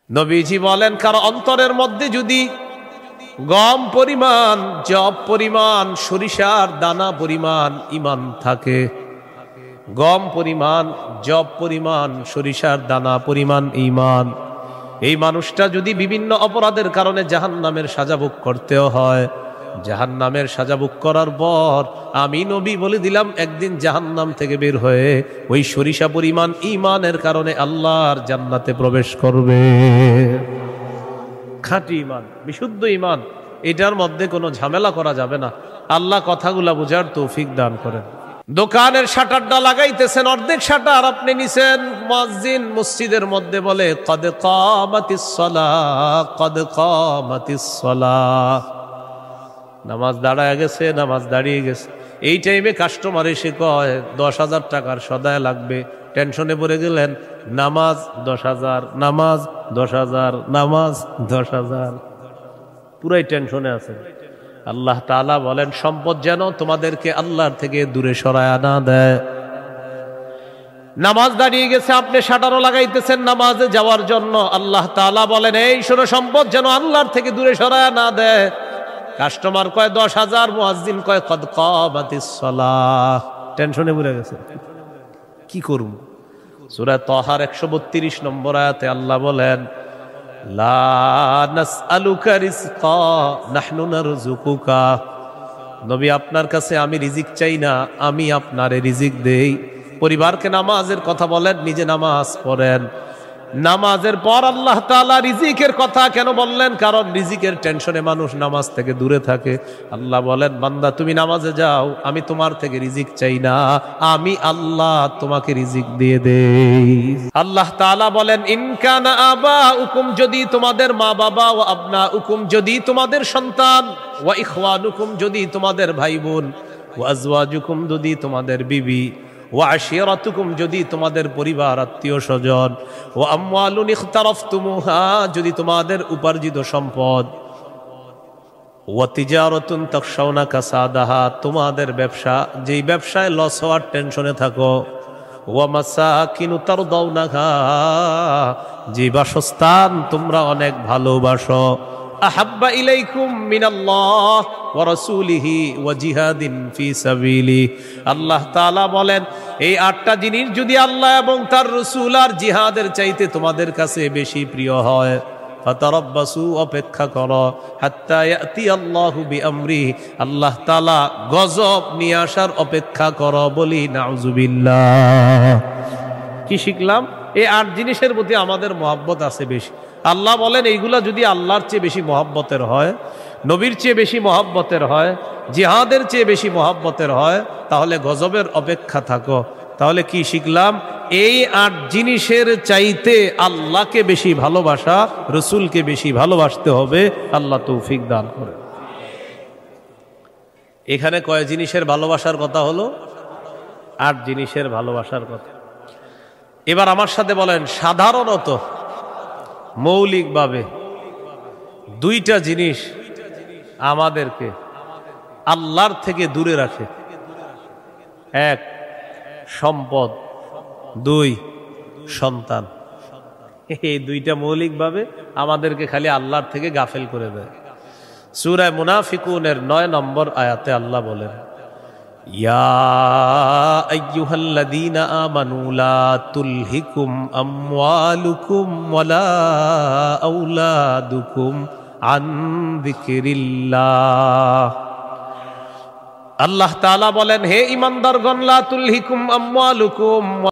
নবীজি বলেন, কারো অন্তরের মধ্যে যদি গম পরিমাণ, জব পরিমাণ, সরিষার দানা পরিমাণ ইমান থাকে, গম পরিমাণ, জব পরিমাণ, সরিষার দানা পরিমাণ ঈমান, এই মানুষটা যদি বিভিন্ন অপরাধের কারণে জাহান্নামের সাজা ভোগ করতেও হয়, জাহান্নামের সাজা ভোগ করার পর আমি নবী বলে দিলাম একদিন জাহান্নাম থেকে বের হয়ে ওই সরিষা পরিমাণ ঈমানের কারণে আল্লাহর জান্নাতে প্রবেশ করবে। খাঁটি ঈমান, বিশুদ্ধ ঈমান, এটার মধ্যে কোনো ঝামেলা করা যাবে না। আল্লাহ কথাগুলা বুঝার তৌফিক দান করেন। দোকানের শাটারটা লাগাইতেছেন, অর্ধেক শাটার আপনি নিছেন, মুয়াজ্জিন মসজিদের মধ্যে বলে কদ কামাতিস সালাহ, কদ কামাতিস সালাহ, নামাজ দাঁড়ায় গেছে, নামাজ দাঁড়িয়ে গেছে। এই টাইমে কাস্টমার এসে কয় 10,000 টাকার সদায় লাগবে, টেনশনে পড়ে গেলেন, নামাজ 10,000, নামাজ 10,000, নামাজ 10,000, পুরাই টেনশনে আছে। আল্লাহ তাআলা বলেন, সম্পদ যেন তোমাদেরকে আল্লাহর থেকে দূরে সরায় না দেয়। নামাজ দাঁড়িয়ে গেছে, আপনি শাটারও লাগাইতেছেন নামাজে যাওয়ার জন্য, আল্লাহ তাআলা বলেন এই শোনো, সম্পদ যেন আল্লাহর থেকে দূরে সরায় না দেয়। কাস্টমার কয় 10,000, মুয়াজ্জিন কয় কদ কামাতিস সালাহ, টেনশনে পড়ে গেছে, কি করব? সূরা তাহার 132 নম্বর আয়াতে আল্লাহ বলেন, লা নাসআলুকা রিজকা নাহনু নারযুকুকা, নবী আপনার কাছে আমি রিজিক চাই না, আমি আপনারে রিজিক দেই। পরিবারকে নামাজের কথা বলেন, নিজে নামাজ পড়েন। নামাজের পর আল্লাহ তাআলা রিজিকের কথা কেন বললেন? কারণ রিজিকের টেনশনে মানুষ নামাজ থেকে দূরে থাকে। আল্লাহ বলেন, বান্দা তুমি নামাজে যাও, আমি তোমার থেকে রিজিক চাই না, আমি আল্লাহ তোমাকে রিজিক দিয়ে দেই। আল্লাহ তাআলা বলেন, ইন কানা আবাউকুম, যদি তোমাদের মা বাবা, ওয়া আবনাউকুম, যদি তোমাদের সন্তান, ওয়া ইখওয়ানুকুম, যদি তোমাদের ভাই বোন, ওয়া আজওয়াজুকুম, যদি তোমাদের বিবি, ওয়া আশিরাতুকুম, যদি তোমাদের পরিবার আত্মীয় স্বজন, ওয়া আমওয়ালুন ইখতারাফতুমুহা, যদি তোমাদের উপার্জিত সম্পদ, ওয়া তিজারাতুন তাখশাউনা কাসাদাহা, তোমাদের ব্যবসা, যেই ব্যবসায় লস হওয়ার টেনশনে থাকো, ওয়া মাসাকিনু তারদাউনাহা, যে বাসস্থান তোমরা অনেক ভালোবাসো, আহাব্বা ইলাইকুম মিনাল্লাহ ওয়া রাসূলিহি ওয়া জিহাদিন ফি সাবিলি, আল্লাহ তাআলা বলেন এই 8টা জিনিস যদি আল্লাহ এবং তার রাসূল আর জিহাদের চাইতে তোমাদের কাছে বেশি প্রিয় হয়, ফাতারাব্বাসু, অপেক্ষা করো, হাত্তা ইয়াতি আল্লাহু বিআমরি, আল্লাহ তাআলা গজব নিয়ে আসার অপেক্ষা করো। বলি নাউযুবিল্লাহ। কি শিখলাম? এই 8 জিনিসের প্রতি আমাদের মহব্বত আছে বেশি। আল্লাহ বলেন এইগুলা যদি আল্লাহর চেয়ে বেশি মহব্বতের হয়, নবীর চেয়ে বেশি মহব্বতের হয়, জিহাদের চেয়ে বেশি মহব্বতের হয়, তাহলে গজবের অপেক্ষা থাকো। তাহলে কি শিখলাম? এই 8 জিনিসের চাইতে আল্লাহকে বেশি ভালোবাসা, রসুলকে বেশি ভালোবাসতে হবে। আল্লাহ তৌফিক দান করে। এখানে কয় জিনিসের ভালোবাসার কথা হলো? 8 জিনিসের ভালোবাসার কথা। এবার আমার সাথে বলেন, সাধারণত মৌলিকভাবে 2টা জিনিস আমাদেরকে আল্লাহর থেকে দূরে রাখে। 1 সম্পদ, 2 সন্তান। এই 2টা মৌলিকভাবে আমাদেরকে খালি আল্লাহর থেকে গাফেল করে দেয়। সূরা মুনাফিকুনের 9 নম্বর আয়াতে আল্লাহ বলেন, ইয়া আইয়ুহাল্লাযীনা আমানু লা তুলহিকুম আমওয়ালুকুম ওয়ালা আওলাদুকুম আন যিকরিল্লাহ। আল্লাহ তাআলা বলেন, হে ঈমানদারগণ, লা তুলহিকুম আমওয়ালুকুম